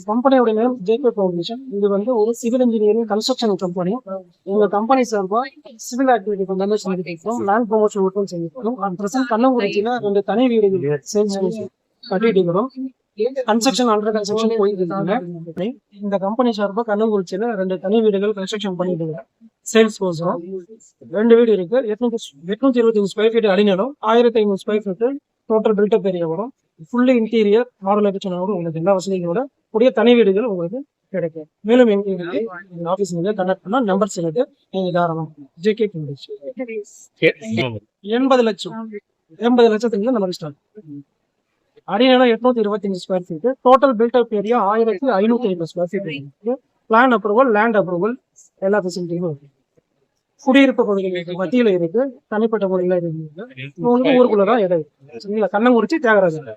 கம்பெனியோட name JK foundation. இது வந்து ஒரு சிவில் இன்ஜினியரிங் கன்ஸ்ட்ரக்ஷன் கம்பெனி. எங்க கம்பெனி சார்பா சிவில் ஆக்டிவிட்டி எல்லாமே செஞ்சுருக்கோம், லேண்ட் ப்ரொமோஷன் ஒர்க்கும் செஞ்சுருக்கோம். அட் பிரசன்ட் கண்ணங்குறிச்சியில 2 தனி வீடுகள் சேல்ஸ் கட்டிட்டு இருக்கிறோம். கன்ஸ்ட்ரக்ஷன் அண்டர் கன்ஸ்ட்ரக்ஷன் போயிட்டு இருக்காங்க. இந்த கம்பெனி சார்பா கண்ணங்குறிச்சியில 2 தனி வீடுகள் கன்ஸ்ட்ரக்ஷன் பண்ணிட்டு இருக்காங்க. சேல்ஸ் கோசரம் 2 வீடு இருக்கு. 825 ஸ்கொயர் ஃபீட் அடிநிலம், 1500 square feet total built up area வரும். ஃபுல்லி இன்டீரியர் மாடல் கிச்சனோட உங்களுக்கு எல்லா வசதிகளோட கூடிய தனி வீடுகள் உங்களுக்கு கிடைக்கும். மேலும் எங்களுக்கு ஆஃபீஸ் நீங்க கனெக்ட் பண்ணா நம்பர்ஸ் இருக்கு, நீங்க தாராளம் ஜேகே ஃபவுண்டேஷன். 80 லட்சம் 80 லட்சத்துக்கு நம்ம ஸ்டார்ட். அடிநிலம் 825 square feet, total built up area 1550 square feet. Plan approval, land approval எல்லா ஃபெசிலிட்டியும் இருக்கு. குடியிருப்பு பகுதிகளுக்கு மத்தியில இருக்கு, தனிப்பட்ட முறையில இருக்கு. உங்களுக்கு ஊருக்குள்ளதான் இடம். கண்ணங்குறிச்சி தியாகராஜன்.